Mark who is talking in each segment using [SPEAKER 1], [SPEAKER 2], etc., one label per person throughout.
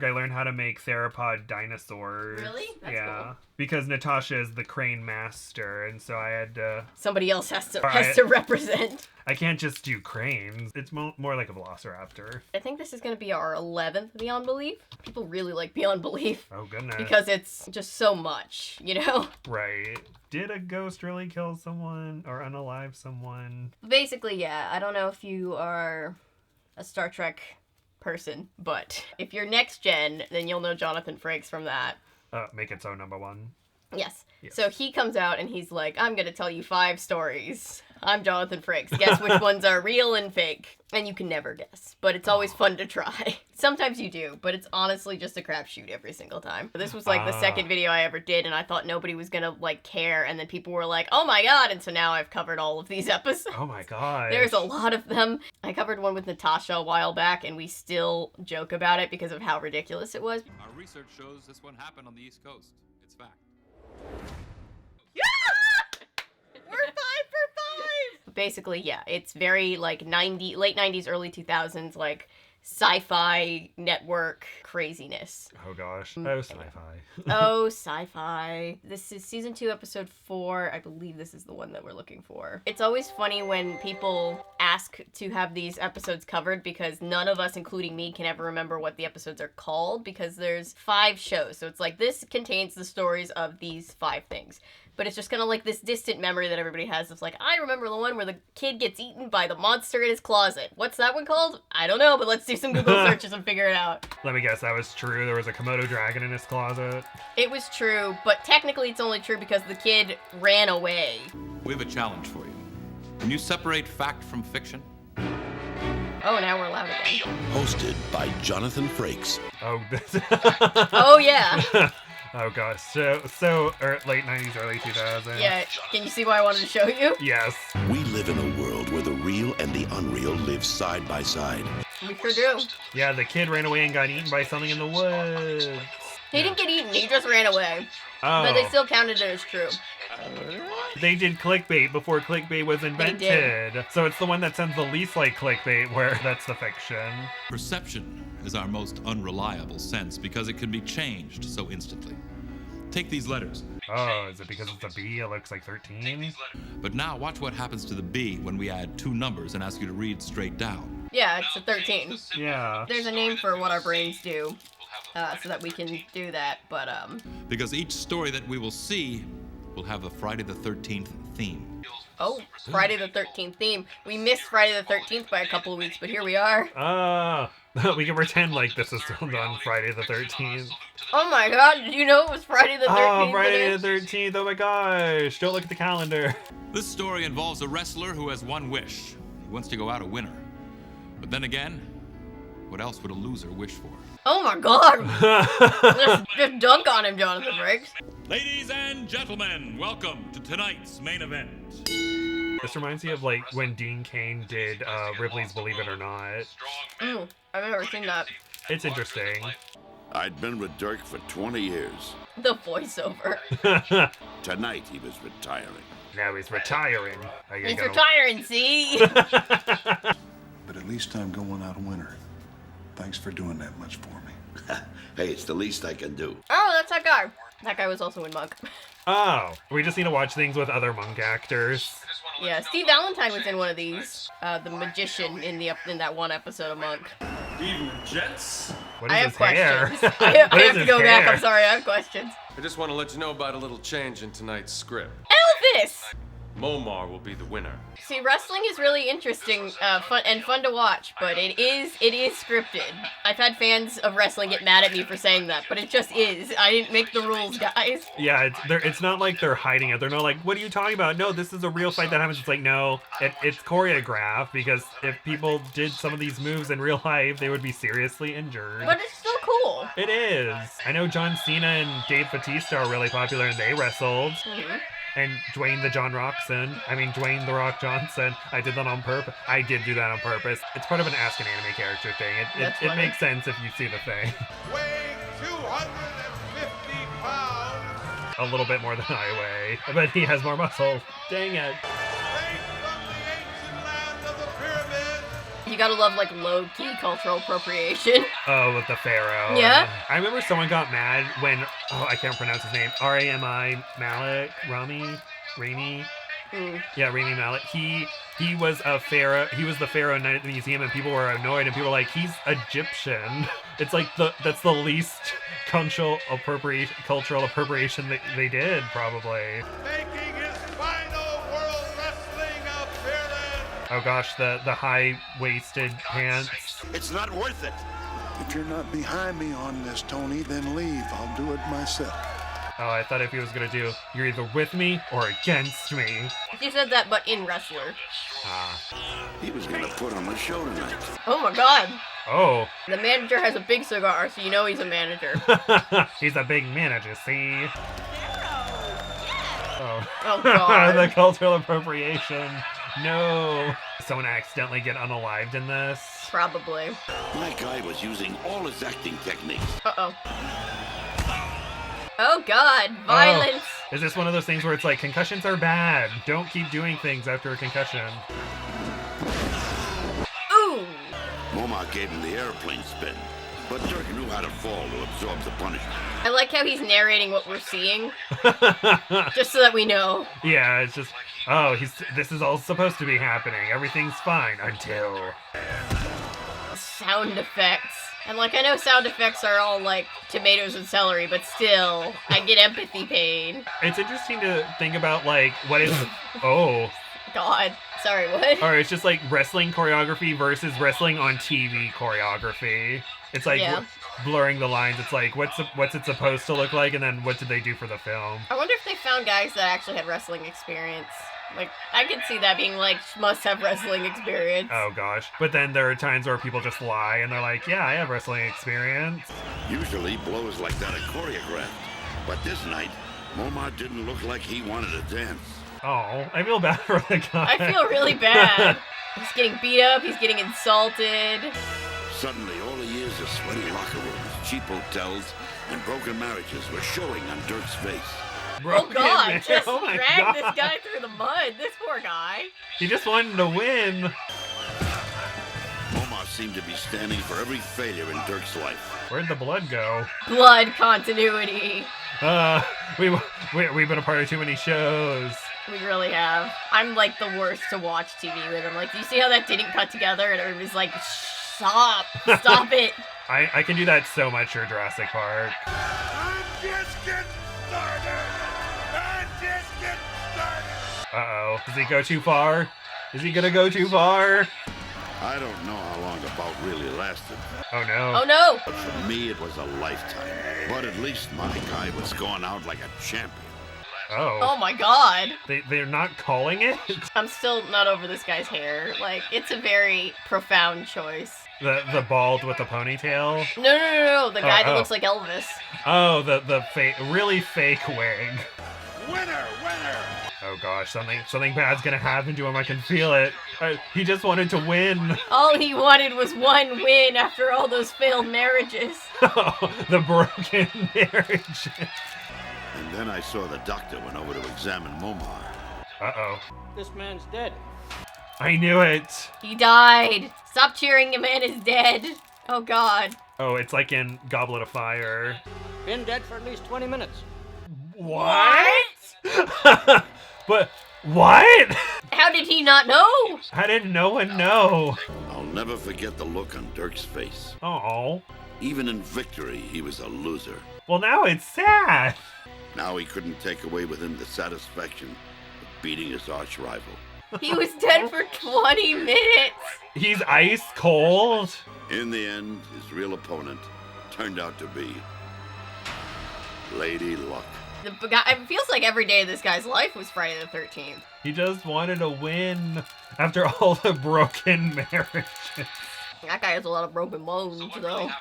[SPEAKER 1] I learned how to make theropod dinosaurs.
[SPEAKER 2] Really? That's cool.
[SPEAKER 1] Because Natasha is the crane master, and so I had to...
[SPEAKER 2] Somebody else has to represent.
[SPEAKER 1] I can't just do cranes. It's more like a velociraptor.
[SPEAKER 2] I think this is going to be our 11th Beyond Belief. People really like Beyond Belief.
[SPEAKER 1] Oh, goodness.
[SPEAKER 2] Because it's just so much, you know?
[SPEAKER 1] Right. Did a ghost really kill someone or unalive someone?
[SPEAKER 2] Basically, yeah. I don't know if you are a Star Trek person, but if you're next gen, then you'll know Jonathan Frakes from that.
[SPEAKER 1] Make it so #1.
[SPEAKER 2] Yes. So he comes out and he's like, I'm going to tell you 5 stories. I'm Jonathan Frakes. Guess which ones are real and fake. And you can never guess. But it's always fun to try. Sometimes you do, but it's honestly just a crapshoot every single time. This was like the second video I ever did, and I thought nobody was going to like care. And then people were like, oh my god. And so now I've covered all of these episodes.
[SPEAKER 1] Oh my god.
[SPEAKER 2] There's a lot of them. I covered one with Natasha a while back, and we still joke about it because of how ridiculous it was.
[SPEAKER 3] Our research shows this one happened on the East Coast. It's fact.
[SPEAKER 2] We're 5 for 5! Basically, yeah, it's very like late 90s, early 2000s, like sci-fi network craziness.
[SPEAKER 1] Oh gosh. Oh, sci-fi.
[SPEAKER 2] Oh, sci-fi. This is season 2, episode 4. I believe this is the one that we're looking for. It's always funny when people ask to have these episodes covered because none of us, including me, can ever remember what the episodes are called because there's 5 shows. So it's like this contains the stories of these 5 things. But it's just kind of like this distant memory that everybody has. It's like, I remember the one where the kid gets eaten by the monster in his closet. What's that one called? I don't know, but let's do some Google searches and figure it out.
[SPEAKER 1] Let me guess, that was true. There was a Komodo dragon in his closet.
[SPEAKER 2] It was true, but technically it's only true because the kid ran away.
[SPEAKER 3] We have a challenge for you. Can you separate fact from fiction?
[SPEAKER 2] Oh, now we're loud again.
[SPEAKER 4] Hosted by Jonathan Frakes.
[SPEAKER 1] Oh,
[SPEAKER 2] Oh, yeah.
[SPEAKER 1] Oh gosh, so late 90s, early 2000s.
[SPEAKER 2] Yeah, can you see why I wanted to show you?
[SPEAKER 1] Yes.
[SPEAKER 4] We live in a world where the real and the unreal live side by side.
[SPEAKER 2] We sure do.
[SPEAKER 1] Yeah, the kid ran away and got eaten by something in the woods.
[SPEAKER 2] He didn't get eaten, he just ran away.
[SPEAKER 1] Oh.
[SPEAKER 2] But they still counted it as true.
[SPEAKER 1] They did clickbait before clickbait was invented. So it's the one that sounds the least like clickbait where that's the fiction.
[SPEAKER 3] Perception is our most unreliable sense because it can be changed so instantly. Take these letters.
[SPEAKER 1] Oh, is it because it's a B? It looks like 13?
[SPEAKER 3] But now watch what happens to the B when we add 2 numbers and ask you to read straight down.
[SPEAKER 2] Yeah, it's a 13.
[SPEAKER 1] Yeah.
[SPEAKER 2] There's a name for what our brains do, so that we can do that, but
[SPEAKER 3] Because each story that we will see will have a Friday the 13th theme.
[SPEAKER 2] Oh, Friday the 13th theme. We missed Friday the 13th by a couple of weeks, but here we are.
[SPEAKER 1] We can pretend like this is filmed on Friday the 13th.
[SPEAKER 2] Oh my god, did you know it was Friday the 13th?
[SPEAKER 1] Oh, Friday the 13th. Oh my gosh. Don't look at the calendar.
[SPEAKER 3] This story involves a wrestler who has one wish. He wants to go out a winner. But then again, what else would a loser wish for?
[SPEAKER 2] Oh my god! just dunk on him, Jonathan Frakes.
[SPEAKER 3] Ladies and gentlemen, welcome to tonight's main event.
[SPEAKER 1] This reminds me of like when Dean Cain did Ripley's Believe It or Not.
[SPEAKER 2] I've never seen that.
[SPEAKER 1] It's interesting.
[SPEAKER 4] I'd been with Dirk for 20 years.
[SPEAKER 2] The voiceover.
[SPEAKER 4] Tonight he was retiring.
[SPEAKER 1] Now he's retiring.
[SPEAKER 2] He's retiring, see?
[SPEAKER 5] But at least I'm going out a winner. Thanks for doing that much for me.
[SPEAKER 4] Hey, it's the least I can do.
[SPEAKER 2] Oh, that's that guy. That guy was also in Monk.
[SPEAKER 1] Oh, we just need to watch things with other Monk actors.
[SPEAKER 2] Yeah, Steve Valentine was in one of these. The magician in that one episode of Monk.
[SPEAKER 6] Evening, gents.
[SPEAKER 1] What is
[SPEAKER 2] I have
[SPEAKER 1] his hair?
[SPEAKER 2] questions. I have to go back. I'm sorry, I have questions.
[SPEAKER 6] I just want to let you know about a little change in tonight's script.
[SPEAKER 2] Elvis!
[SPEAKER 6] Momar will be the winner.
[SPEAKER 2] See, wrestling is really interesting, fun to watch, but it is scripted. I've had fans of wrestling get mad at me for saying that, but it just is. I didn't make the rules, guys.
[SPEAKER 1] Yeah, it's not like they're hiding it. They're not like, what are you talking about? No, this is a real fight that happens. It's like, no, it's choreographed because if people did some of these moves in real life, they would be seriously injured.
[SPEAKER 2] But it's still cool.
[SPEAKER 1] It is. I know John Cena and Dave Bautista are really popular and they wrestled.
[SPEAKER 2] Mm-hmm.
[SPEAKER 1] And Dwayne The Rock Johnson. I did that on purpose. I did do that on purpose. It's part of an Ask an Anime Character thing. It makes sense if you see the thing.
[SPEAKER 7] Weighing 250 pounds.
[SPEAKER 1] A little bit more than I weigh. But he has more muscle. Dang it.
[SPEAKER 7] Straight from the ancient land of the pyramids.
[SPEAKER 2] You gotta love, like, low-key cultural appropriation.
[SPEAKER 1] Oh, with the pharaoh.
[SPEAKER 2] Yeah.
[SPEAKER 1] I remember someone got mad when, I can't pronounce his name. Rami Malek? Rami? Yeah, Rami Malek. He was a pharaoh. He was the pharaoh night at the museum, and people were annoyed. And people were like, "He's Egyptian." It's like that's the least cultural appropriation that they did, probably.
[SPEAKER 7] Making his final World Wrestling appearance.
[SPEAKER 1] Oh gosh, the high-waisted pants.
[SPEAKER 4] It's not worth it.
[SPEAKER 5] If you're not behind me on this, Tony, then leave. I'll do it myself.
[SPEAKER 1] Oh, I thought if he was gonna do, you're either with me or against me.
[SPEAKER 2] You said that, but in wrestler.
[SPEAKER 4] He was gonna put on a show tonight.
[SPEAKER 2] Oh my god.
[SPEAKER 1] Oh.
[SPEAKER 2] The manager has a big cigar, so you know he's a manager.
[SPEAKER 1] He's a big manager, see? Oh.
[SPEAKER 2] Oh god.
[SPEAKER 1] The cultural appropriation. No. Someone accidentally get unalived in this?
[SPEAKER 2] Probably.
[SPEAKER 4] My guy was using all his acting techniques.
[SPEAKER 2] Uh-oh. Oh god, violence!
[SPEAKER 1] Oh. Is this one of those things where it's like, concussions are bad, don't keep doing things after a concussion?
[SPEAKER 2] Ooh!
[SPEAKER 4] Momar gave him the airplane spin, but Dirk knew how to fall to absorb the punishment.
[SPEAKER 2] I like how he's narrating what we're seeing, just so that we know.
[SPEAKER 1] Yeah, it's just, oh, this is all supposed to be happening, everything's fine, until...
[SPEAKER 2] Sound effects. And, like, I know sound effects are all, like, tomatoes and celery, but still, I get empathy pain.
[SPEAKER 1] It's interesting to think about, like, what is... Oh.
[SPEAKER 2] God. Sorry, what?
[SPEAKER 1] Or it's just, like, wrestling choreography versus wrestling on TV choreography. It's like blurring the lines. It's like, what's it supposed to look like, and then what did they do for the film?
[SPEAKER 2] I wonder if they found guys that actually had wrestling experience. Like, I could see that being like, must have wrestling experience.
[SPEAKER 1] Oh gosh. But then there are times where people just lie and they're like, yeah, I have wrestling experience.
[SPEAKER 4] Usually blows like that are choreographed. But this night, Momar didn't look like he wanted to dance.
[SPEAKER 1] Oh, I feel bad for the guy.
[SPEAKER 2] I feel really bad. He's getting beat up, he's getting insulted.
[SPEAKER 4] Suddenly, all the years of sweaty locker rooms, cheap hotels, and broken marriages were showing on Dirk's face.
[SPEAKER 1] Broken
[SPEAKER 2] oh god,
[SPEAKER 1] man.
[SPEAKER 2] just
[SPEAKER 1] Oh my
[SPEAKER 2] drag
[SPEAKER 1] God.
[SPEAKER 2] this guy through the mud. This poor guy.
[SPEAKER 1] He just wanted to win.
[SPEAKER 4] Momar seemed to be standing for every failure in Dirk's life.
[SPEAKER 1] Where'd the blood go?
[SPEAKER 2] Blood continuity.
[SPEAKER 1] We've been a part of too many shows.
[SPEAKER 2] We really have. I'm like the worst to watch TV with. I'm like, do you see how that didn't cut together? And everybody's like, stop it.
[SPEAKER 1] I can do that so much for Jurassic Park.
[SPEAKER 7] I'm just getting started. I'm just getting started.
[SPEAKER 1] Uh-oh. Does he go too far? Is he gonna go too far?
[SPEAKER 4] I don't know how long the bout really lasted.
[SPEAKER 1] Oh no.
[SPEAKER 2] Oh no.
[SPEAKER 4] But for me, it was a lifetime. But at least my guy was going out like a champion.
[SPEAKER 2] Oh my god.
[SPEAKER 1] They're not calling it?
[SPEAKER 2] I'm still not over this guy's hair. Like, it's a very profound choice.
[SPEAKER 1] The bald with the ponytail?
[SPEAKER 2] No. The guy that
[SPEAKER 1] oh.
[SPEAKER 2] looks like Elvis.
[SPEAKER 1] Oh, the really fake wig.
[SPEAKER 7] Winner.
[SPEAKER 1] Oh gosh, something bad's gonna happen to him. I can feel it. He just wanted to win.
[SPEAKER 2] All he wanted was one win after all those failed marriages.
[SPEAKER 1] The broken marriage.
[SPEAKER 4] And then I saw the doctor went over to examine Momar.
[SPEAKER 1] Uh-oh.
[SPEAKER 8] This man's dead.
[SPEAKER 1] I knew it.
[SPEAKER 2] He died. Stop cheering, a man is dead. Oh god.
[SPEAKER 1] Oh, it's like in Goblet of Fire.
[SPEAKER 8] Been dead for at least 20 minutes.
[SPEAKER 1] What? But what?
[SPEAKER 2] How did he not know?
[SPEAKER 1] How did no one know?
[SPEAKER 4] I'll never forget the look on Dirk's face.
[SPEAKER 1] Oh.
[SPEAKER 4] Even in victory, he was a loser.
[SPEAKER 1] Well, now it's sad.
[SPEAKER 4] Now he couldn't take away with him the satisfaction of beating his arch rival.
[SPEAKER 2] He was dead for 20 minutes.
[SPEAKER 1] He's ice cold.
[SPEAKER 4] In the end, his real opponent turned out to be Lady Luck.
[SPEAKER 2] The guy, it feels like every day of this guy's life was Friday the 13th.
[SPEAKER 1] He just wanted to win after all the broken marriages.
[SPEAKER 2] That guy has a lot of broken bones, though.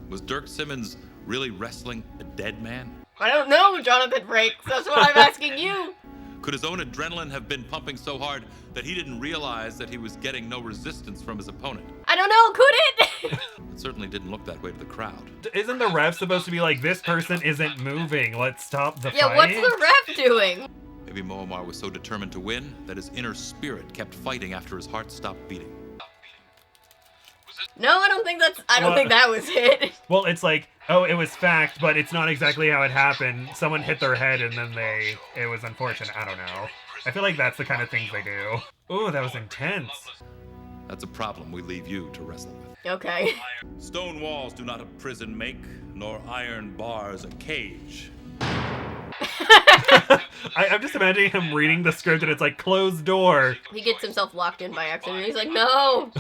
[SPEAKER 3] Was Dirk Simmons really wrestling a dead man?
[SPEAKER 2] I don't know, Jonathan Frakes. That's what I'm asking you.
[SPEAKER 3] Could his own adrenaline have been pumping so hard that he didn't realize that he was getting no resistance from his opponent?
[SPEAKER 2] I don't know, could it?
[SPEAKER 3] It certainly didn't look that way to the crowd.
[SPEAKER 1] Isn't the ref supposed to be like, this person isn't moving, let's stop the fight?
[SPEAKER 2] Yeah, what's the ref doing?
[SPEAKER 3] Maybe Momar was so determined to win that his inner spirit kept fighting after his heart stopped beating.
[SPEAKER 2] No, I don't think that was it.
[SPEAKER 1] Well, it's like, oh, it was fact, but it's not exactly how it happened. Someone hit their head and then it was unfortunate. I don't know. I feel like that's the kind of things they do. Ooh, that was intense.
[SPEAKER 3] That's a problem we leave you to wrestle with.
[SPEAKER 2] Okay.
[SPEAKER 9] Stone walls do not a prison make, nor iron bars a cage.
[SPEAKER 1] I'm just imagining him reading the script and it's like, closed door.
[SPEAKER 2] He gets himself locked in by accident. He's like, no.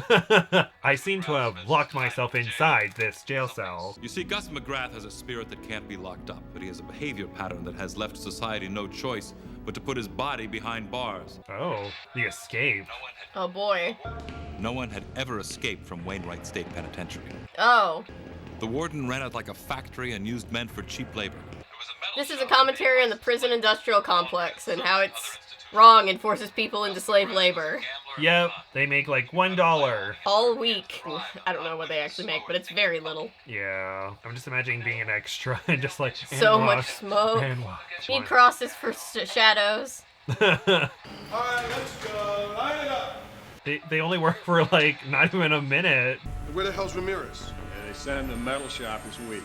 [SPEAKER 1] I seem to have locked myself inside this jail cell.
[SPEAKER 3] You see, Gus McGrath has a spirit that can't be locked up, but he has a behavior pattern that has left society no choice but to put his body behind bars.
[SPEAKER 1] Oh, the escape.
[SPEAKER 2] Oh boy.
[SPEAKER 3] No one had ever escaped from Wainwright State Penitentiary.
[SPEAKER 2] Oh.
[SPEAKER 3] The warden ran it like a factory and used men for cheap labor.
[SPEAKER 2] This is a commentary on the prison industrial complex and how it's wrong and forces people into slave labor.
[SPEAKER 1] Yep, they make like $1.
[SPEAKER 2] All week. I don't know what they actually make, but it's very little.
[SPEAKER 1] Yeah, I'm just imagining being an extra and just like,
[SPEAKER 2] so much smoke. Need crosses for shadows.
[SPEAKER 7] Alright, let's go. Line it up.
[SPEAKER 1] They only work for like not even a minute.
[SPEAKER 7] Where the hell's Ramirez?
[SPEAKER 6] Yeah, they sent him to the metal shop this week.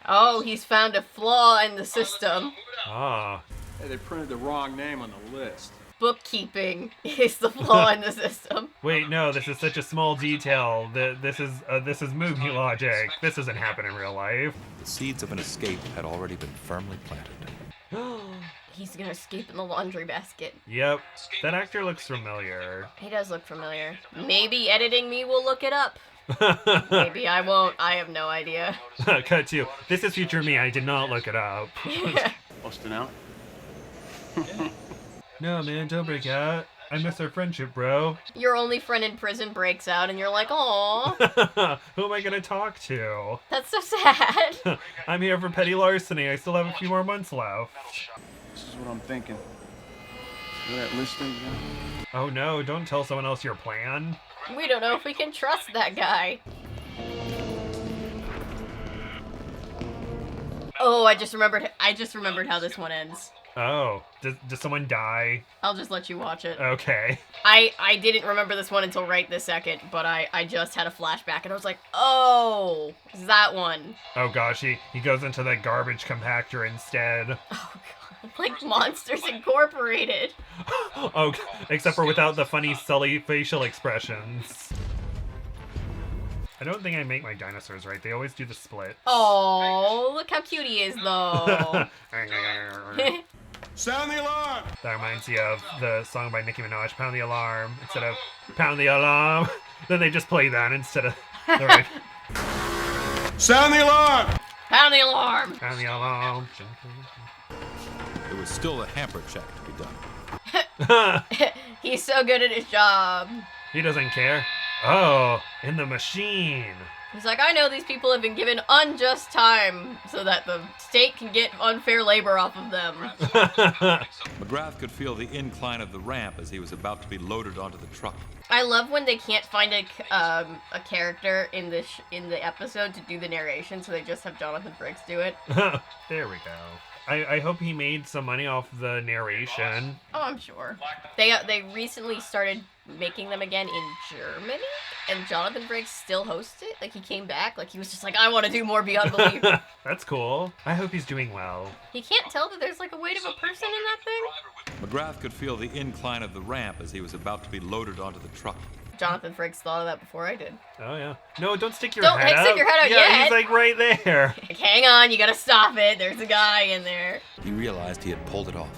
[SPEAKER 2] Oh, he's found a flaw in the system.
[SPEAKER 1] Ah.
[SPEAKER 6] Hey, they printed the wrong name on the list.
[SPEAKER 2] Bookkeeping is the flaw in the system.
[SPEAKER 1] Wait, no, this is such a small detail. This is movie logic. This doesn't happen in real life.
[SPEAKER 3] The seeds of an escape had already been firmly planted.
[SPEAKER 2] He's gonna escape in the laundry basket.
[SPEAKER 1] Yep, that actor looks familiar.
[SPEAKER 2] He does look familiar. Maybe editing me will look it up. Maybe I won't. I have no idea.
[SPEAKER 1] Cut to. This is future me. I did not look it up.
[SPEAKER 6] Busting out?
[SPEAKER 1] No, man, don't break out. I miss our friendship, bro.
[SPEAKER 2] Your only friend in prison breaks out and you're like, "Aw."
[SPEAKER 1] Who am I gonna talk to?
[SPEAKER 2] That's so sad.
[SPEAKER 1] I'm here for petty larceny. I still have a few more months left.
[SPEAKER 6] This is what I'm thinking. See that listing again?
[SPEAKER 1] Oh no, don't tell someone else your plan.
[SPEAKER 2] We don't know if we can trust that guy. Oh, I just remembered how this one ends.
[SPEAKER 1] Oh, does someone die?
[SPEAKER 2] I'll just let you watch it.
[SPEAKER 1] Okay.
[SPEAKER 2] I didn't remember this one until right this second, but I just had a flashback and I was like, oh, it's that one.
[SPEAKER 1] Oh gosh, he goes into the garbage compactor instead.
[SPEAKER 2] Oh god, like Monsters Incorporated.
[SPEAKER 1] Oh, except for without the funny Sully facial expressions. I don't think I make my dinosaurs right. They always do the split.
[SPEAKER 2] Oh, look how cute he is though.
[SPEAKER 7] Sound the alarm.
[SPEAKER 1] That reminds me of the song by Nicki Minaj, Pound the Alarm, instead of Pound the Alarm. Then they just play that instead of... Alright.
[SPEAKER 7] Sound the alarm.
[SPEAKER 2] Pound the alarm.
[SPEAKER 1] Pound the alarm.
[SPEAKER 3] There was still a hamper check to be done.
[SPEAKER 2] He's so good at his job.
[SPEAKER 1] He doesn't care. Oh, in the machine.
[SPEAKER 2] He's like, I know these people have been given unjust time so that the state can get unfair labor off of them.
[SPEAKER 3] McGrath could feel the incline of the ramp as he was about to be loaded onto the truck.
[SPEAKER 2] I love when they can't find a character in the episode to do the narration, so they just have Jonathan Frakes do it.
[SPEAKER 1] There we go. I hope he made some money off the narration.
[SPEAKER 2] Oh, I'm sure. They recently started making them again in Germany, and Jonathan Frakes still hosts it. Like, he came back, like, he was just like, I want to do more Beyond Belief.
[SPEAKER 1] That's cool. I hope he's doing well.
[SPEAKER 2] He can't tell that there's, like, a weight of a person in that thing?
[SPEAKER 3] McGrath could feel the incline of the ramp as he was about to be loaded onto the truck.
[SPEAKER 2] Jonathan Frakes thought of that before I did.
[SPEAKER 1] Oh, yeah. No, don't stick your
[SPEAKER 2] Don't
[SPEAKER 1] head out.
[SPEAKER 2] stick your head out
[SPEAKER 1] yeah,
[SPEAKER 2] yet.
[SPEAKER 1] He's, like, right there.
[SPEAKER 2] Like, hang on, you gotta stop it. There's a guy in there.
[SPEAKER 3] He realized he had pulled it off.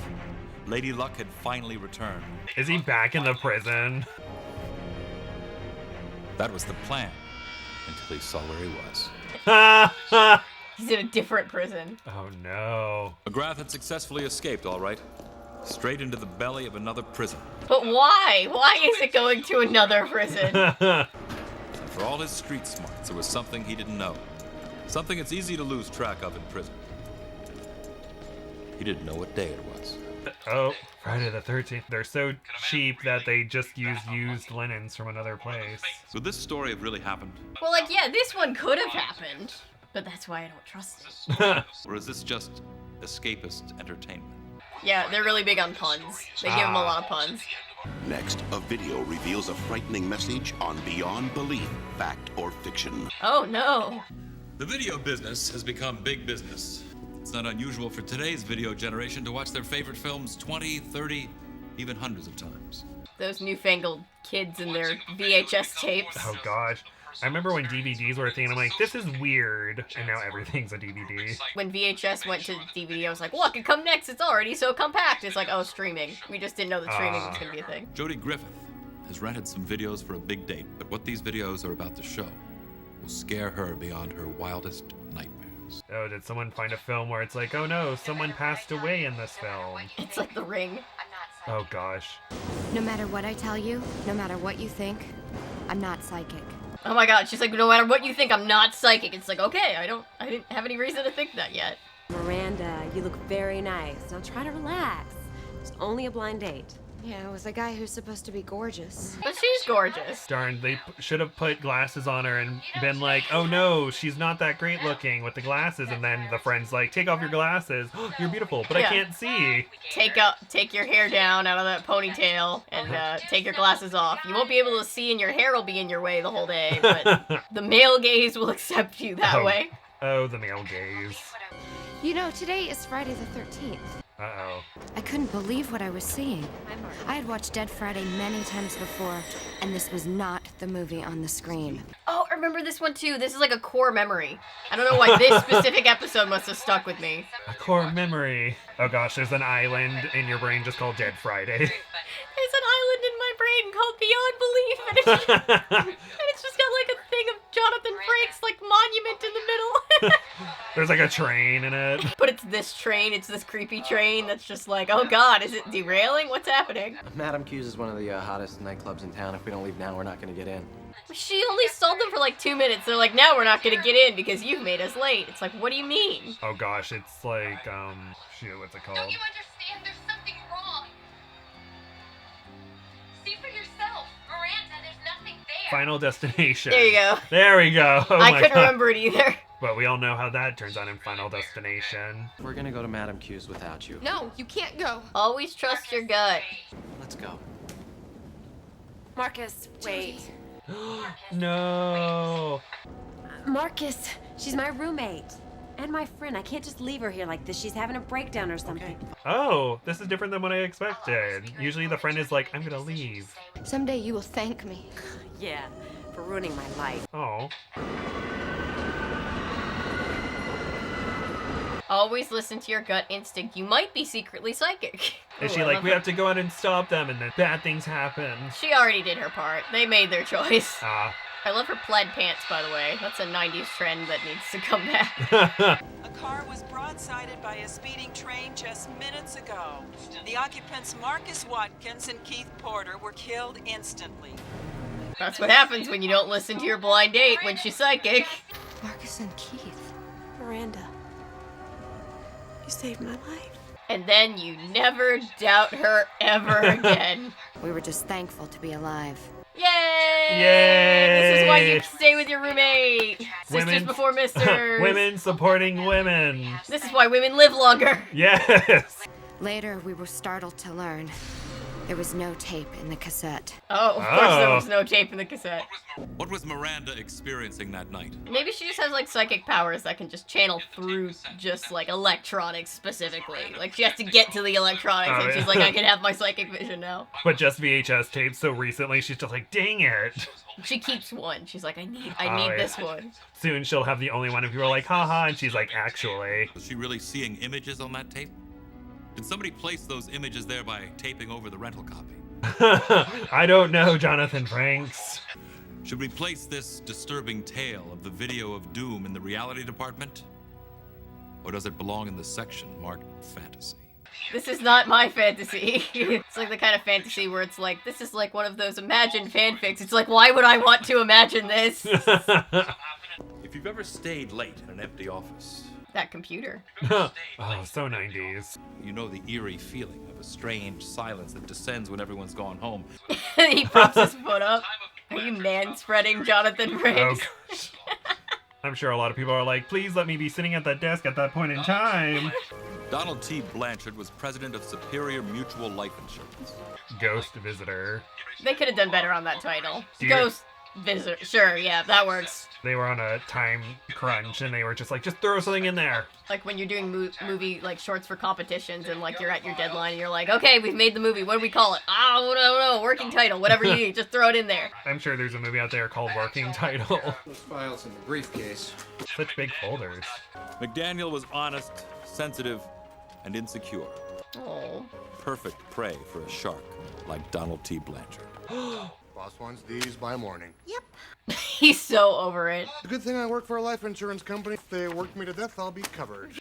[SPEAKER 3] Lady Luck had finally returned.
[SPEAKER 1] Is he back in the prison?
[SPEAKER 3] That was the plan, until he saw where he was.
[SPEAKER 2] He's in a different prison.
[SPEAKER 1] Oh, no.
[SPEAKER 3] McGrath had successfully escaped, all right. Straight into the belly of another prison.
[SPEAKER 2] But why? Why is it going to another prison?
[SPEAKER 3] And for all his street smarts, there was something he didn't know. Something it's easy to lose track of in prison. He didn't know what day it was.
[SPEAKER 1] Oh, Friday the 13th. They're so cheap that they just use used linens from another place.
[SPEAKER 3] Would this story have really happened?
[SPEAKER 2] Well, like, yeah, this one could have happened. But that's why I don't trust it.
[SPEAKER 3] Or is this just escapist entertainment?
[SPEAKER 2] Yeah, they're really big on puns. They give him a lot of puns.
[SPEAKER 4] Next, a video reveals a frightening message on beyond belief, fact or fiction.
[SPEAKER 2] Oh no.
[SPEAKER 3] The video business has become big business. It's not unusual for today's video generation to watch their favorite films 20, 30, even hundreds of times.
[SPEAKER 2] Those newfangled kids and their VHS tapes.
[SPEAKER 1] Oh gosh. I remember when DVDs were a thing, and I'm like, this is weird. And now everything's a DVD.
[SPEAKER 2] When VHS went to DVD, I was like, what could come next? It's already so compact. It's like, oh, streaming. We just didn't know that streaming was going to be a thing.
[SPEAKER 3] Jody Griffith has rented some videos for a big date, but what these videos are about to show will scare her beyond her wildest nightmares.
[SPEAKER 1] Oh, did someone find a film where it's like, oh no, someone passed away in this film?
[SPEAKER 2] It's like The Ring.
[SPEAKER 1] Oh gosh.
[SPEAKER 10] No matter what I tell you, no matter what you think, I'm not psychic.
[SPEAKER 2] Oh my god, she's like, no matter what you think, I'm not psychic. It's like, okay, I didn't have any reason to think that yet.
[SPEAKER 11] Miranda, you look very nice. Now try to relax. It's only a blind date.
[SPEAKER 10] Yeah, it was a guy who's supposed to be gorgeous.
[SPEAKER 2] But she's gorgeous.
[SPEAKER 1] Darn, they should have put glasses on her and been like, oh no, she's not that great looking with the glasses. And then the friend's like, take off your glasses. Oh, you're beautiful, but
[SPEAKER 2] Yeah.
[SPEAKER 1] I can't see.
[SPEAKER 2] Take your hair down out of that ponytail and take your glasses off. You won't be able to see and your hair will be in your way the whole day, but the male gaze will accept you that way.
[SPEAKER 1] Oh, the male gaze.
[SPEAKER 10] You know, today is Friday the 13th.
[SPEAKER 1] Uh-oh.
[SPEAKER 10] I couldn't believe what I was seeing. I had watched Dead Friday many times before, and this was not the movie on the screen.
[SPEAKER 2] Oh, I remember this one too. This is like a core memory. I don't know why this specific episode must have stuck with me.
[SPEAKER 1] A core memory. Oh gosh, there's an island in your brain just called Dead Friday.
[SPEAKER 2] There's an island in my brain called Beyond Belief, and it's just got like a thing of Jonathan Frakes like monument in the middle.
[SPEAKER 1] There's like a train in it.
[SPEAKER 2] But it's this train, it's this creepy train that's just like, oh god, is it derailing? What's happening?
[SPEAKER 6] Madame Q's is one of the hottest nightclubs in town. If we don't leave now, we're not going to get in.
[SPEAKER 2] She only stalled them for like 2 minutes. They're like, now we're not gonna get in because you've made us late. It's like, what do you mean?
[SPEAKER 1] Oh gosh, it's like, shoot, what's it called?
[SPEAKER 12] Don't you understand? There's something wrong. See for yourself. Miranda, there's nothing there.
[SPEAKER 1] Final Destination.
[SPEAKER 2] There you go.
[SPEAKER 1] There we go. Oh
[SPEAKER 2] I
[SPEAKER 1] my
[SPEAKER 2] couldn't
[SPEAKER 1] God.
[SPEAKER 2] remember it either.
[SPEAKER 1] But we all know how that turns out in Final Destination.
[SPEAKER 6] We're going to go to Madame Q's without you.
[SPEAKER 10] No, you can't go.
[SPEAKER 2] Always trust your gut.
[SPEAKER 6] Let's go.
[SPEAKER 11] Marcus, wait.
[SPEAKER 1] No.
[SPEAKER 11] Marcus, she's my roommate. And my friend. I can't just leave her here like this. She's having a breakdown or something.
[SPEAKER 1] Oh, this is different than what I expected. Usually the friend is like, I'm gonna leave.
[SPEAKER 10] Someday you will thank me.
[SPEAKER 11] Yeah, for ruining my life.
[SPEAKER 1] Oh.
[SPEAKER 2] Always listen to your gut instinct. You might be secretly psychic.
[SPEAKER 1] Is
[SPEAKER 2] Ooh,
[SPEAKER 1] she
[SPEAKER 2] I
[SPEAKER 1] like,
[SPEAKER 2] love
[SPEAKER 1] we
[SPEAKER 2] her.
[SPEAKER 1] have to go out and stop them, and then bad things happen?
[SPEAKER 2] She already did her part. They made their choice.
[SPEAKER 1] Ah.
[SPEAKER 2] I love her plaid pants, by the way. That's a 90s trend that needs to come back.
[SPEAKER 13] A car was broadsided by a speeding train just minutes ago. The occupants Marcus Watkins and Keith Porter were killed instantly.
[SPEAKER 2] That's what happens when you don't listen to your blind date when she's psychic.
[SPEAKER 10] Marcus and Keith.
[SPEAKER 11] Miranda, you saved my life.
[SPEAKER 2] And then you never doubt her ever again.
[SPEAKER 10] We were just thankful to be alive.
[SPEAKER 2] Yay!
[SPEAKER 1] Yay!
[SPEAKER 2] This is why you stay with your roommate. Sisters
[SPEAKER 1] Women-
[SPEAKER 2] before misters.
[SPEAKER 1] Women supporting women.
[SPEAKER 2] This is why women live longer.
[SPEAKER 1] Yes.
[SPEAKER 10] Later, we were startled to learn there was no tape in the cassette.
[SPEAKER 2] Oh, of course there was no tape in the cassette.
[SPEAKER 3] What was Miranda experiencing that night?
[SPEAKER 2] Maybe she just has like psychic powers that can just channel through just like electronics specifically. Like she has to get to the electronics
[SPEAKER 1] Oh,
[SPEAKER 2] and she's
[SPEAKER 1] yeah.
[SPEAKER 2] like, I can have my psychic vision now.
[SPEAKER 1] But just VHS tapes, so recently she's just like, dang it.
[SPEAKER 2] She keeps one. She's like, I need
[SPEAKER 1] Oh, yeah.
[SPEAKER 2] this one.
[SPEAKER 1] Soon she'll have the only one, and people are like, haha, and she's like, actually.
[SPEAKER 3] Was she really seeing images on that tape? Did somebody place those images there by taping over the rental copy?
[SPEAKER 1] I don't know, Jonathan Franks.
[SPEAKER 3] Should we place this disturbing tale of the video of doom in the reality department? Or does it belong in the section marked fantasy?
[SPEAKER 2] This is not my fantasy. It's like the kind of fantasy where it's like, this is like one of those imagined fanfics. It's like, why would I want to imagine this?
[SPEAKER 3] If you've ever stayed late in an empty office,
[SPEAKER 2] That computer.
[SPEAKER 1] Oh, so 90s.
[SPEAKER 3] you know the eerie feeling of a strange silence that descends when everyone's gone home.
[SPEAKER 2] He props his foot up. Are you man-spreading Jonathan
[SPEAKER 1] Oh,
[SPEAKER 2] Frakes?
[SPEAKER 1] gosh. I'm sure a lot of people are like, please let me be sitting at that desk at that point in time.
[SPEAKER 3] Donald T. Blanchard was president of Superior Mutual Life Insurance.
[SPEAKER 1] Ghost Visitor.
[SPEAKER 2] They could have done better on that title.
[SPEAKER 1] Dear-
[SPEAKER 2] Ghost Visitor. Sure, yeah, that works.
[SPEAKER 1] They were on a time crunch, and they were just like, just throw something in there.
[SPEAKER 2] Like when you're doing movie like shorts for competitions, and like you're at your deadline, and you're like, okay, we've made the movie. What do we call it? Oh, no, working title. Whatever you need, just throw it in there.
[SPEAKER 1] I'm sure there's a movie out there called Working Title.
[SPEAKER 6] Those files in the briefcase.
[SPEAKER 1] Such big folders.
[SPEAKER 3] McDaniel was honest, sensitive, and insecure.
[SPEAKER 2] Oh.
[SPEAKER 3] Perfect prey for a shark like Donald T. Blanchard.
[SPEAKER 14] Boss wants these by morning.
[SPEAKER 2] He's so over it.
[SPEAKER 14] The good thing I work for a life insurance company. If they work me to death, I'll be covered.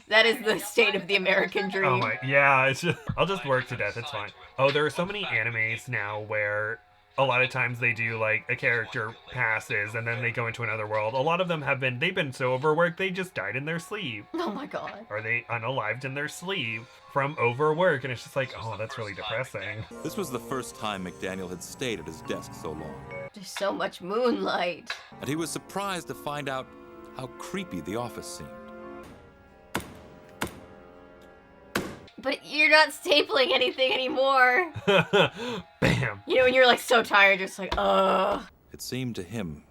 [SPEAKER 2] That is the state of the American dream.
[SPEAKER 1] Oh my, yeah, it's just, I'll just work to death, it's fine. Oh, there are so many animes now where a lot of times they do like a character passes and then they go into another world. A lot of them they've been so overworked they just died in their sleep.
[SPEAKER 2] Oh my god.
[SPEAKER 1] Or they unalived in their sleep from overwork, and it's just like, oh, that's really depressing.
[SPEAKER 3] This was the first time McDaniel had stayed at his desk so long.
[SPEAKER 2] There's so much moonlight.
[SPEAKER 3] And he was surprised to find out how creepy the office seemed.
[SPEAKER 2] But you're not stapling anything anymore.
[SPEAKER 1] Bam.
[SPEAKER 2] You know, when you're like so tired, you're just like, ugh.
[SPEAKER 3] It seemed to him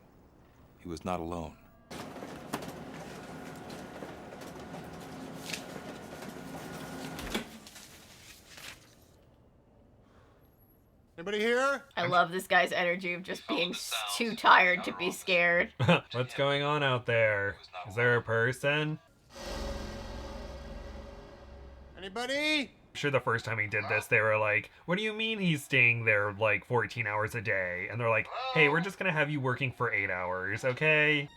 [SPEAKER 3] he was not alone.
[SPEAKER 14] Anybody here?
[SPEAKER 2] I love this guy's energy of just being too tired to be scared.
[SPEAKER 1] What's going on out there? Is there a person?
[SPEAKER 14] Anybody?
[SPEAKER 1] I'm sure the first time he did this, they were like, what do you mean he's staying there like 14 hours a day? And they're like, hey, we're just gonna have you working for 8 hours, okay?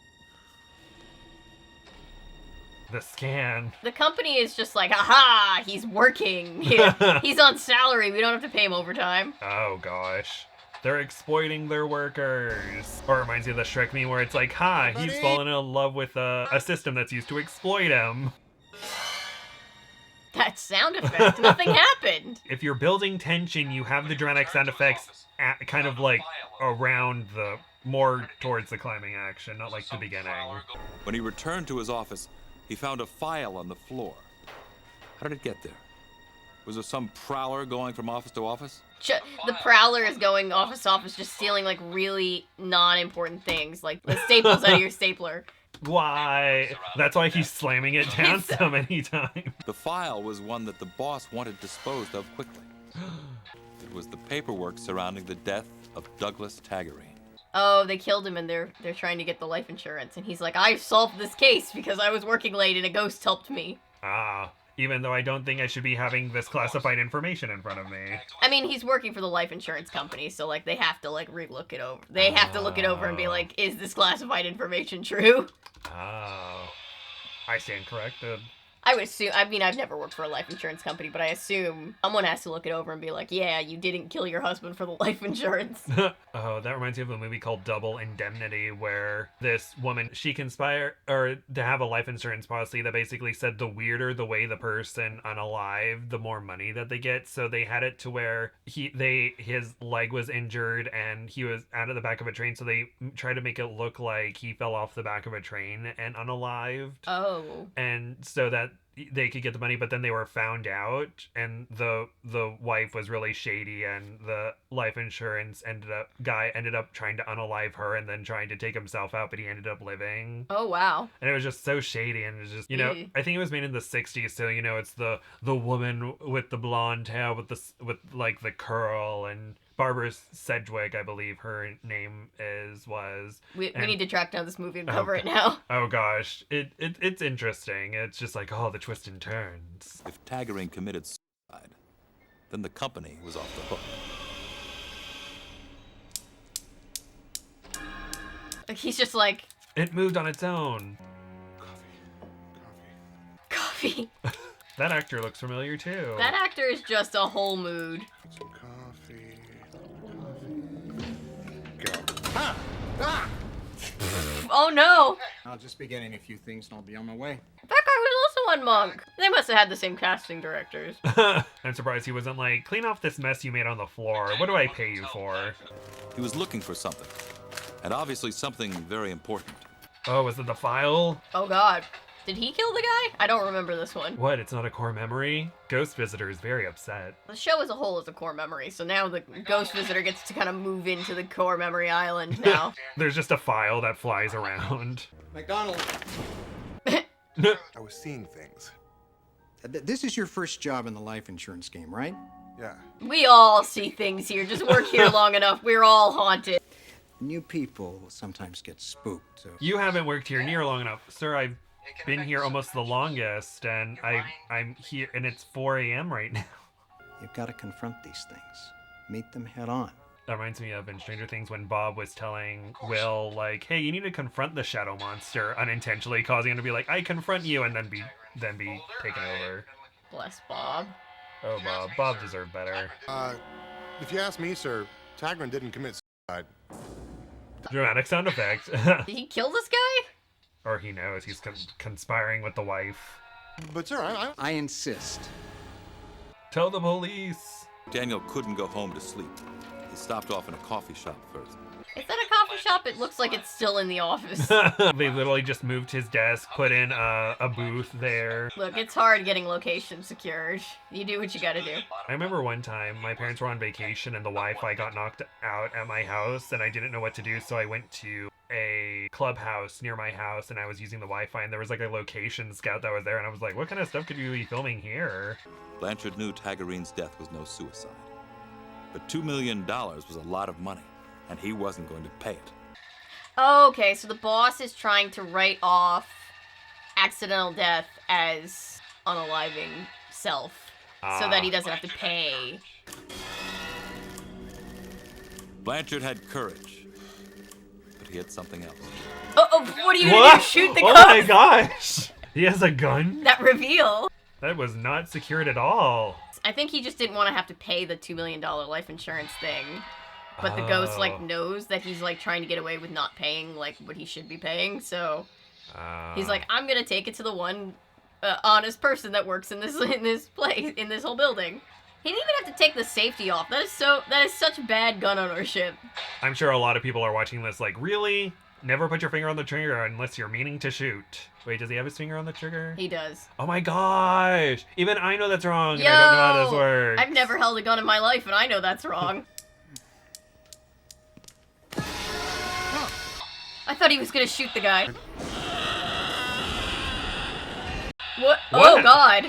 [SPEAKER 1] The scan.
[SPEAKER 2] The company is just like, aha, he's working. He's on salary. We don't have to pay him overtime.
[SPEAKER 1] Oh gosh. They're exploiting their workers. Or it reminds me of the Shrek meme where it's like, ha, he's fallen in love with a system that's used to exploit him.
[SPEAKER 2] That sound effect, nothing happened.
[SPEAKER 1] If you're building tension, you have the dramatic sound effects kind of like around more towards the climbing action, not like the beginning.
[SPEAKER 3] When he returned to his office, he found a file on the floor. How did it get there? Was there some prowler going from office to office?
[SPEAKER 2] The prowler is going office to office, just stealing like really non-important things, like the staples out of your stapler.
[SPEAKER 1] Why? That's why he's slamming it down so many times.
[SPEAKER 3] The file was one that the boss wanted disposed of quickly. It was the paperwork surrounding the death of Douglas Taggarine.
[SPEAKER 2] Oh, they killed him and they're trying to get the life insurance. And he's like, I solved this case because I was working late and a ghost helped me.
[SPEAKER 1] Ah, even though I don't think I should be having this classified information in front of me.
[SPEAKER 2] I mean, he's working for the life insurance company, so like they have to like re-look it over. They have to look it over and be like, is this classified information true?
[SPEAKER 1] Oh, I stand corrected.
[SPEAKER 2] I would assume, I mean, I've never worked for a life insurance company, but I assume someone has to look it over and be like, yeah, you didn't kill your husband for the life insurance.
[SPEAKER 1] Oh, that reminds me of a movie called Double Indemnity, where this woman, she conspired to have a life insurance policy that basically said the weirder the way the person unalived, the more money that they get. So they had it to where his leg was injured and he was out of the back of a train, so they tried to make it look like he fell off the back of a train and unalived.
[SPEAKER 2] Oh.
[SPEAKER 1] And so that they could get the money, but then they were found out, and the wife was really shady, and the life insurance guy ended up trying to unalive her and then trying to take himself out, but he ended up living.
[SPEAKER 2] Oh wow.
[SPEAKER 1] And it was just so shady, and it was just, I think it was made in the 60s, so it's the woman with the blonde hair with like the curl, and Barbara Sedgwick, I believe her name was.
[SPEAKER 2] We need to track down this movie and cover it now.
[SPEAKER 1] Oh gosh, it's interesting. It's just like, oh, the twists and turns.
[SPEAKER 3] If Taggarine committed suicide, then the company was off the hook.
[SPEAKER 2] He's just like,
[SPEAKER 1] it moved on its own.
[SPEAKER 2] Coffee.
[SPEAKER 1] That actor looks familiar too.
[SPEAKER 2] That actor is just a whole mood.
[SPEAKER 14] Some coffee. Go. Ah! Ah!
[SPEAKER 2] Oh no!
[SPEAKER 6] I'll just be getting a few things and I'll be on my way.
[SPEAKER 2] That guy was also on Monk. They must have had the same casting directors.
[SPEAKER 1] I'm surprised he wasn't like, clean off this mess you made on the floor. What do I pay you for?
[SPEAKER 3] He was looking for something, and obviously something very important.
[SPEAKER 1] Oh, was it the file?
[SPEAKER 2] Oh god. Did he kill the guy? I don't remember this one.
[SPEAKER 1] What? It's not a core memory? Ghost Visitor is very upset.
[SPEAKER 2] The show as a whole is a core memory, so now the Ghost Visitor gets to kind of move into the core memory island now.
[SPEAKER 1] There's just a file that flies around.
[SPEAKER 15] McDonald.
[SPEAKER 14] I was seeing things.
[SPEAKER 15] This is your first job in the life insurance game, right?
[SPEAKER 14] Yeah.
[SPEAKER 2] We all see things here. Just work here long enough. We're all haunted.
[SPEAKER 15] New people sometimes get spooked. So.
[SPEAKER 1] You haven't worked here near long enough. Sir, I've been here almost the longest, and I'm here, and it's 4 a.m. right now.
[SPEAKER 15] You've got to confront these things. Meet them head on.
[SPEAKER 1] That reminds me of in Stranger Things when Bob was telling Will, like, hey, you need to confront the shadow monster, unintentionally causing him to be like, I confront you, and then be taken over.
[SPEAKER 2] Bless Bob.
[SPEAKER 1] Oh, Bob. Bob deserved better.
[SPEAKER 14] If you ask me, sir, Tagrin didn't commit suicide.
[SPEAKER 1] Dramatic sound effect.
[SPEAKER 2] Did he kill this guy?
[SPEAKER 1] Or he knows he's conspiring with the wife.
[SPEAKER 14] But sir,
[SPEAKER 15] I insist.
[SPEAKER 1] Tell the police.
[SPEAKER 3] Daniel couldn't go home to sleep. He stopped off in a coffee shop first.
[SPEAKER 2] Is that a coffee shop? It looks like it's still in the office.
[SPEAKER 1] They literally just moved his desk, put in a booth there.
[SPEAKER 2] Look, it's hard getting locations secured. You do what you gotta do.
[SPEAKER 1] I remember one time my parents were on vacation and the Wi-Fi got knocked out at my house and I didn't know what to do, so I went to a clubhouse near my house and I was using the Wi-Fi and there was like a location scout that was there and I was like, what kind of stuff could you be filming here?
[SPEAKER 3] Blanchard knew Taggarine's death was no suicide. But $2 million was a lot of money, and he wasn't going to pay it.
[SPEAKER 2] Okay, so the boss is trying to write off accidental death as unaliving self so that he doesn't have to pay.
[SPEAKER 3] Blanchard had courage, but he had something else.
[SPEAKER 2] Oh, what are you gonna do? Shoot the
[SPEAKER 1] Oh
[SPEAKER 2] ghost?
[SPEAKER 1] my gosh! He has a gun?
[SPEAKER 2] That reveal.
[SPEAKER 1] That was not secured at all.
[SPEAKER 2] I think he just didn't want to have to pay the $2 million life insurance thing. But the ghost, like, knows that he's, like, trying to get away with not paying, like, what he should be paying, so... He's like, I'm gonna take it to the one honest person that works in this place, in this whole building. He didn't even have to take the safety off. That is such bad gun ownership.
[SPEAKER 1] I'm sure a lot of people are watching this like, really? Never put your finger on the trigger unless you're meaning to shoot. Wait, does he have his finger on the trigger?
[SPEAKER 2] He does.
[SPEAKER 1] Oh my gosh! Even I know that's wrong, and I don't know how this works.
[SPEAKER 2] I've never held a gun in my life, and I know that's wrong. I thought he was gonna shoot the guy. What? Oh god!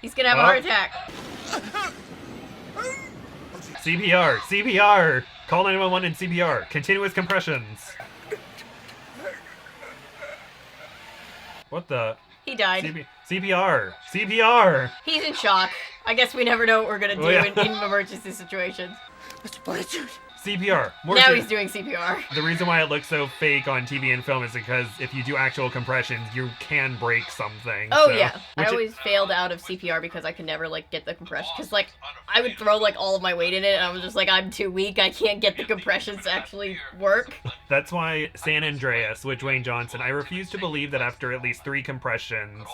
[SPEAKER 2] He's gonna have a heart attack.
[SPEAKER 1] CPR! CPR! Call 911 and CPR. Continuous compressions. What the?
[SPEAKER 2] He died.
[SPEAKER 1] CPR! CPR!
[SPEAKER 2] He's in shock. I guess we never know what we're gonna do in emergency situations.
[SPEAKER 1] CPR.
[SPEAKER 2] Now he's doing CPR.
[SPEAKER 1] The reason why it looks so fake on TV and film is because if you do actual compressions, you can break something.
[SPEAKER 2] Oh yeah, I always failed out of CPR because I could never like get the compression. Because like I would throw like all of my weight in it, and I was just like, I'm too weak. I can't get the compressions to actually work.
[SPEAKER 1] That's why San Andreas with Dwayne Johnson. I refuse to believe that after at least 3 compressions,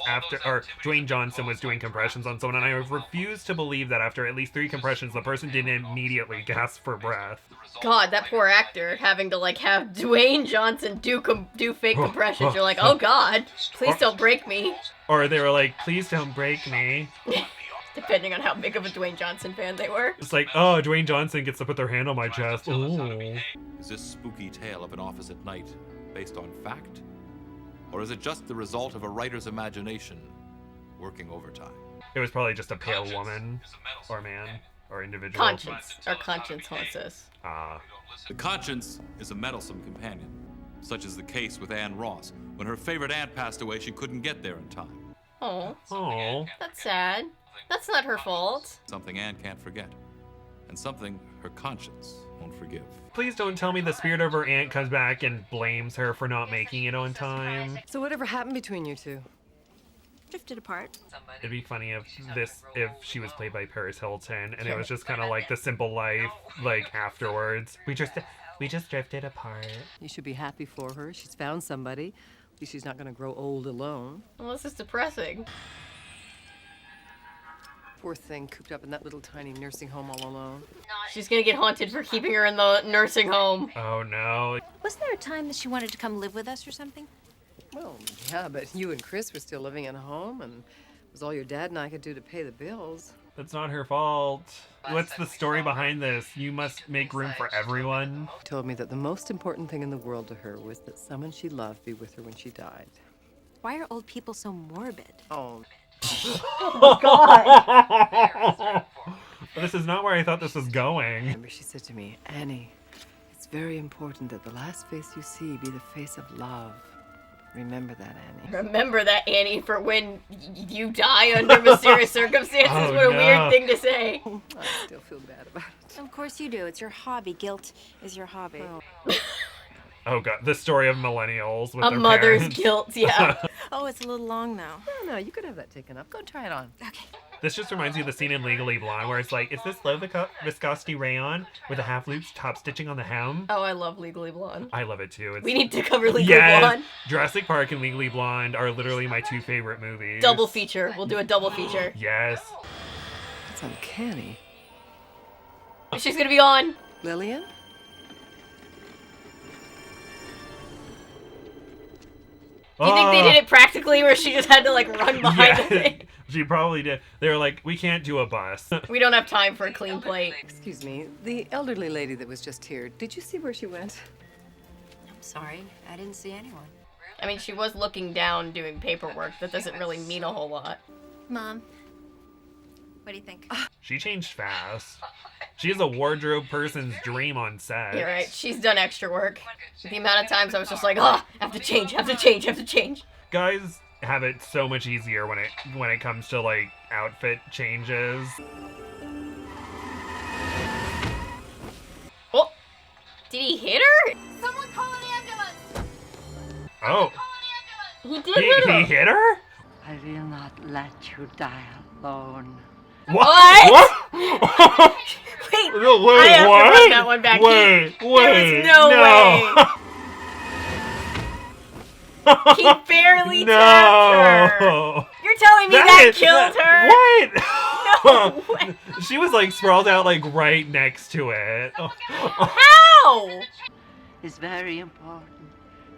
[SPEAKER 1] Dwayne Johnson was doing compressions on someone, and I refuse to believe that after at least 3 compressions, the person didn't immediately gasp for breath.
[SPEAKER 2] God, that poor actor having to like have Dwayne Johnson do fake compressions. You're like, oh God, please don't break me.
[SPEAKER 1] Or they were like, please don't break me.
[SPEAKER 2] Depending on how big of a Dwayne Johnson fan they were.
[SPEAKER 1] It's like, oh, Dwayne Johnson gets to put their hand on my chest. Ooh.
[SPEAKER 3] Is this spooky tale of an office at night based on fact? Or is it just the result of a writer's imagination working overtime?
[SPEAKER 1] It was probably just a pale woman or man or individual.
[SPEAKER 2] Conscience haunts us.
[SPEAKER 3] The conscience is a meddlesome companion, such as the case with Anne Ross. When her favorite aunt passed away, she couldn't get there in time.
[SPEAKER 2] Oh, that's sad. That's not her fault.
[SPEAKER 3] Something Anne can't forget, and something her conscience won't forgive.
[SPEAKER 1] Please don't tell me the spirit of her aunt comes back and blames her for not making it on time.
[SPEAKER 16] So whatever happened between you two?
[SPEAKER 11] Drifted apart.
[SPEAKER 1] It'd be funny if she was played by Paris Hilton and it was just kind of like the simple life, like afterwards. We just drifted apart.
[SPEAKER 16] You should be happy for her. She's found somebody. At least she's not going to grow old alone.
[SPEAKER 2] Well, this is depressing.
[SPEAKER 16] Poor thing, cooped up in that little tiny nursing home all alone.
[SPEAKER 2] She's gonna get haunted for keeping her in the nursing home.
[SPEAKER 1] Oh no.
[SPEAKER 11] Wasn't there a time that she wanted to come live with us or something?
[SPEAKER 16] Well, yeah, but you and Chris were still living at home, and it was all your dad and I could do to pay the bills.
[SPEAKER 1] That's not her fault. What's the story behind this? You must make room for everyone.
[SPEAKER 16] She told me that the most important thing in the world to her was that someone she loved be with her when she died.
[SPEAKER 10] Why are old people so morbid?
[SPEAKER 16] Oh.
[SPEAKER 2] Oh, God.
[SPEAKER 1] This is not where I thought this was going.
[SPEAKER 16] Remember, she said to me, Annie, it's very important that the last face you see be the face of love. Remember that, Annie.
[SPEAKER 2] Remember that, Annie, for when you die under mysterious circumstances.
[SPEAKER 1] Oh,
[SPEAKER 2] what a
[SPEAKER 1] no.
[SPEAKER 2] weird thing to say.
[SPEAKER 16] I still feel bad about it.
[SPEAKER 10] Of course you do. It's your hobby. Guilt is your hobby.
[SPEAKER 1] Oh god, the story of millennials with
[SPEAKER 2] A
[SPEAKER 1] their
[SPEAKER 2] mother's
[SPEAKER 1] parents.
[SPEAKER 2] guilt, yeah.
[SPEAKER 10] Oh, it's a little long now.
[SPEAKER 16] No, you could have that taken up. Go try it on.
[SPEAKER 10] Okay.
[SPEAKER 1] This just reminds me of the scene in Legally Blonde where it's like, is this low viscosity rayon with a half loop top stitching on the hem?
[SPEAKER 2] Oh, I love Legally Blonde.
[SPEAKER 1] I love it too. It's...
[SPEAKER 2] We need to cover Legally
[SPEAKER 1] Yes!
[SPEAKER 2] Blonde.
[SPEAKER 1] Jurassic Park and Legally Blonde are literally my two favorite movies.
[SPEAKER 2] Double feature. We'll do a double feature.
[SPEAKER 1] Yes.
[SPEAKER 16] It's uncanny.
[SPEAKER 2] She's gonna be on.
[SPEAKER 16] Lillian?
[SPEAKER 2] Do you think they did it practically where she just had to like run behind the thing?
[SPEAKER 1] She probably did. They were like, we can't do a bus.
[SPEAKER 2] We don't have time for a clean plate.
[SPEAKER 16] Excuse me, the elderly lady that was just here, did you see where she went?
[SPEAKER 10] I'm sorry. I didn't see anyone.
[SPEAKER 2] I mean, she was looking down doing paperwork. That doesn't really mean a whole lot.
[SPEAKER 10] Mom, what do you think?
[SPEAKER 1] She changed fast. She is a wardrobe person's dream on set.
[SPEAKER 2] You're right. She's done extra work. The amount of times I was just like, oh, have to change, have to change, have to change.
[SPEAKER 1] Guys have it so much easier when it comes to like outfit changes.
[SPEAKER 2] Oh, did he hit her?
[SPEAKER 12] Someone call an ambulance!
[SPEAKER 1] Oh,
[SPEAKER 2] He did hit her.
[SPEAKER 1] he hit her?
[SPEAKER 17] I will not let you die alone.
[SPEAKER 2] What?
[SPEAKER 1] What?
[SPEAKER 2] Wait,
[SPEAKER 1] Wait,
[SPEAKER 2] I have
[SPEAKER 1] what?
[SPEAKER 2] to run that one back.
[SPEAKER 1] Wait,
[SPEAKER 2] There was no way. He barely tapped her. You're telling me that killed her?
[SPEAKER 1] What? No way. She was like sprawled out like right next to it.
[SPEAKER 2] How?
[SPEAKER 17] It's very important.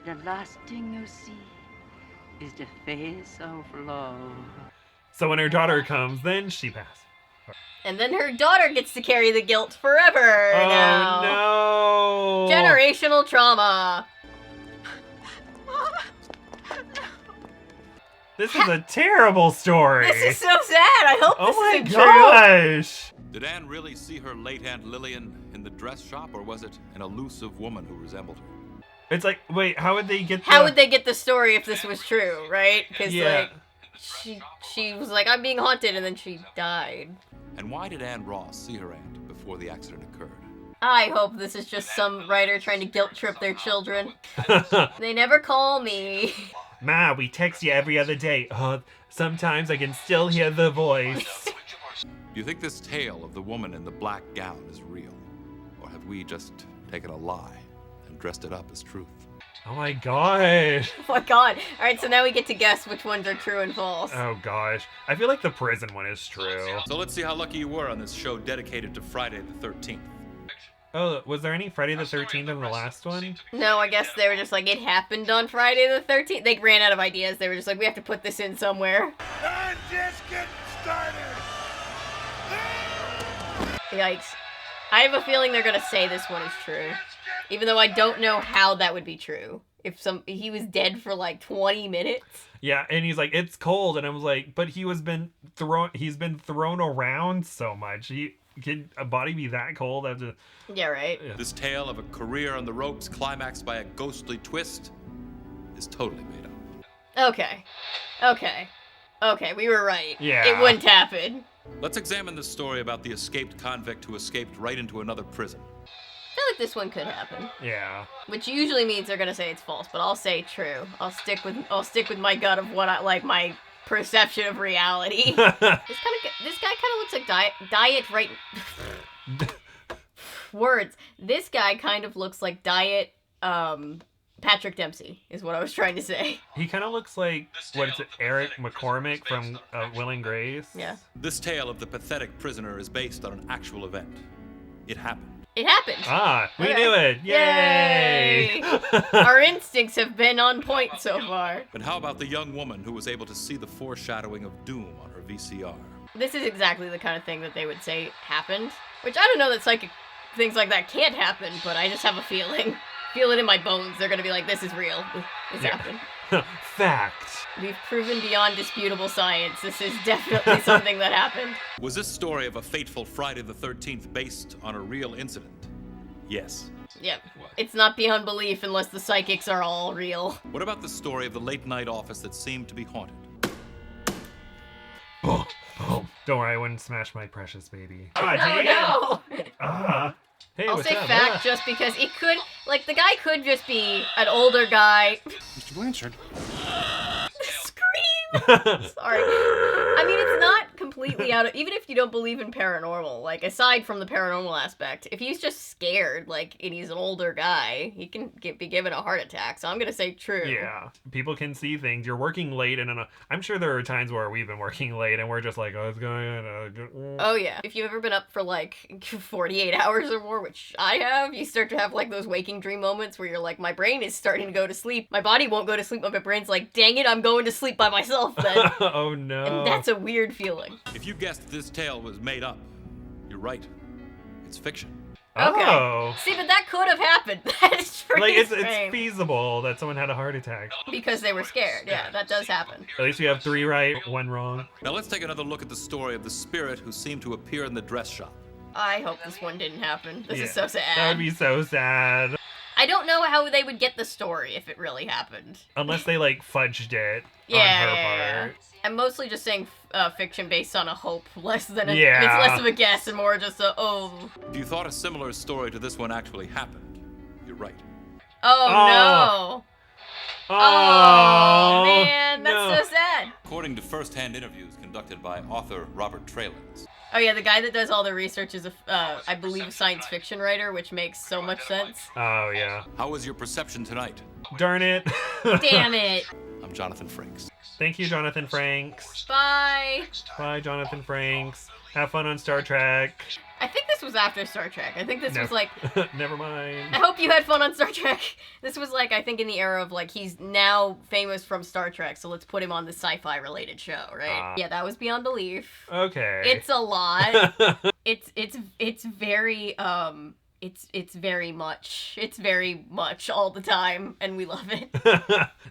[SPEAKER 17] The last thing you see is the face of love.
[SPEAKER 1] So when her daughter comes, then she passes.
[SPEAKER 2] And then her daughter gets to carry the guilt forever now.
[SPEAKER 1] Oh no!
[SPEAKER 2] Generational trauma.
[SPEAKER 1] This is a terrible story.
[SPEAKER 2] This is so sad. I hope this
[SPEAKER 1] Oh my
[SPEAKER 2] isn't
[SPEAKER 1] gosh!
[SPEAKER 3] Did Anne really see her late Aunt Lillian in the dress shop, or was it an elusive woman who resembled her?
[SPEAKER 1] It's like, wait, how would they get?
[SPEAKER 2] How would they get the story if this was true, right? Because
[SPEAKER 1] Yeah.
[SPEAKER 2] like she was like, I'm being haunted, and then she died.
[SPEAKER 3] And why did Anne Ross see her aunt before the accident occurred?
[SPEAKER 2] I hope this is just some writer trying to guilt trip their children. They never call me.
[SPEAKER 1] Ma, we text you every other day. Sometimes I can still hear the voice.
[SPEAKER 3] Do you think this tale of the woman in the black gown is real? Or have we just taken a lie and dressed it up as truth?
[SPEAKER 1] Oh my gosh.
[SPEAKER 2] Oh my god. Alright, so now we get to guess which ones are true and false.
[SPEAKER 1] Oh gosh. I feel like the prison one is true.
[SPEAKER 3] So let's see how lucky you were on this show dedicated to Friday the 13th.
[SPEAKER 1] Oh, was there any Friday the 13th in the last one?
[SPEAKER 2] No, I guess they were just like, it happened on Friday the 13th. They ran out of ideas. They were just like, we have to put this in somewhere.
[SPEAKER 7] I'm just getting started.
[SPEAKER 2] Yikes. I have a feeling they're gonna say this one is true. Even though I don't know how that would be true. If he was dead for like 20 minutes.
[SPEAKER 1] Yeah, and he's like, it's cold, and I was like, but he's been thrown around so much. Can a body be that cold after?
[SPEAKER 2] Yeah, right.
[SPEAKER 1] Yeah.
[SPEAKER 3] This tale of a career on the ropes climaxed by a ghostly twist is totally made up.
[SPEAKER 2] Okay, we were right.
[SPEAKER 1] Yeah.
[SPEAKER 2] It wouldn't happen.
[SPEAKER 3] Let's examine this story about the escaped convict who escaped right into another prison.
[SPEAKER 2] I feel like this one could happen.
[SPEAKER 1] Yeah.
[SPEAKER 2] Which usually means they're gonna say it's false, but I'll say true. I'll stick with my gut of what I like, my perception of reality. This guy kind of looks like diet right. Words. This guy kind of looks like diet. Patrick Dempsey is what I was trying to say.
[SPEAKER 1] He kind of looks like, what is it, Eric McCormick from Will and Grace?
[SPEAKER 2] Yeah.
[SPEAKER 3] This tale of the pathetic prisoner is based on an actual event. It happened.
[SPEAKER 2] It happened.
[SPEAKER 1] Ah, we
[SPEAKER 2] Okay.
[SPEAKER 1] knew it. Yay!
[SPEAKER 2] Our instincts have been on point so far.
[SPEAKER 3] But how about the young woman who was able to see the foreshadowing of doom on her VCR?
[SPEAKER 2] This is exactly the kind of thing that they would say happened. Which I don't know that psychic things like that can't happen, but I just have a feeling. Feel it in my bones. They're gonna be like, this is real. This happened.
[SPEAKER 1] Fact.
[SPEAKER 2] We've proven beyond disputable science. This is definitely something that happened.
[SPEAKER 3] Was this story of a fateful Friday the 13th based on a real incident? Yes.
[SPEAKER 2] Yep. It's not beyond belief unless the psychics are all real.
[SPEAKER 3] What about the story of the late-night office that seemed to be haunted?
[SPEAKER 1] Don't worry, I wouldn't smash my precious baby.
[SPEAKER 2] Oh, no!
[SPEAKER 1] Hey,
[SPEAKER 2] I'll
[SPEAKER 1] what's
[SPEAKER 2] say
[SPEAKER 1] up?
[SPEAKER 2] fact just because it could, like, the guy could just be an older guy.
[SPEAKER 14] Mr. Blanchard.
[SPEAKER 2] Sorry. I mean, it's not completely out of... Even if you don't believe in paranormal, like, aside from the paranormal aspect, if he's just scared, like, and he's an older guy, he can be given a heart attack, so I'm gonna say true.
[SPEAKER 1] Yeah, people can see things. You're working late, and I'm sure there are times where we've been working late, and we're just like, oh, it's going on.
[SPEAKER 2] Oh, yeah. If you've ever been up for, like, 48 hours or more, which I have, you start to have, like, those waking dream moments where you're like, my brain is starting to go to sleep. My body won't go to sleep, but my brain's like, dang it, I'm going to sleep by myself then.
[SPEAKER 1] Oh, no.
[SPEAKER 2] And that's a weird feeling.
[SPEAKER 3] If you guessed this tale was made up, you're right. It's fiction.
[SPEAKER 2] Okay.
[SPEAKER 1] Oh.
[SPEAKER 2] See, but that could have happened. That is pretty
[SPEAKER 1] Like, it's
[SPEAKER 2] strange.
[SPEAKER 1] feasible that someone had a heart attack.
[SPEAKER 2] Because they were scared. Yeah, that does happen.
[SPEAKER 1] At least we have 3 right, 1 wrong.
[SPEAKER 3] Now let's take another look at the story of the spirit who seemed to appear in the dress shop.
[SPEAKER 2] I hope this one didn't happen. This is
[SPEAKER 1] Yeah,
[SPEAKER 2] so sad.
[SPEAKER 1] That would be so sad.
[SPEAKER 2] I don't know how they would get the story if it really happened.
[SPEAKER 1] Unless they, like, fudged it
[SPEAKER 2] Yeah,
[SPEAKER 1] on her
[SPEAKER 2] yeah.
[SPEAKER 1] part.
[SPEAKER 2] I'm mostly just saying fiction based on a hope, less than a...
[SPEAKER 1] Yeah.
[SPEAKER 2] It's less of a guess and more just a, oh...
[SPEAKER 3] If you thought a similar story to this one actually happened, you're right.
[SPEAKER 2] Oh, no. Oh, man, that's so sad.
[SPEAKER 3] According to first-hand interviews conducted by author Robert Trailins.
[SPEAKER 2] Oh yeah, the guy that does all the research is I believe, a science fiction writer, which makes so much sense.
[SPEAKER 1] Oh, yeah.
[SPEAKER 3] How was your perception tonight?
[SPEAKER 1] Darn it.
[SPEAKER 2] Damn it.
[SPEAKER 3] I'm Jonathan Frakes.
[SPEAKER 1] Thank you, Jonathan Franks.
[SPEAKER 2] Bye.
[SPEAKER 1] Bye, Jonathan Franks. Have fun on Star Trek.
[SPEAKER 2] I think this was after Star Trek. I think this was like...
[SPEAKER 1] Never mind.
[SPEAKER 2] I hope you had fun on Star Trek. This was like, I think in the era of like, he's now famous from Star Trek, so let's put him on the sci-fi related show, right? Yeah, that was beyond belief.
[SPEAKER 1] Okay.
[SPEAKER 2] It's a lot. It's very, it's very much all the time, and we love it.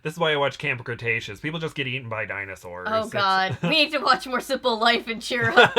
[SPEAKER 1] This is why I watch Camp Cretaceous. People just get eaten by dinosaurs.
[SPEAKER 2] Oh god, we need to watch more Simple Life and cheer up.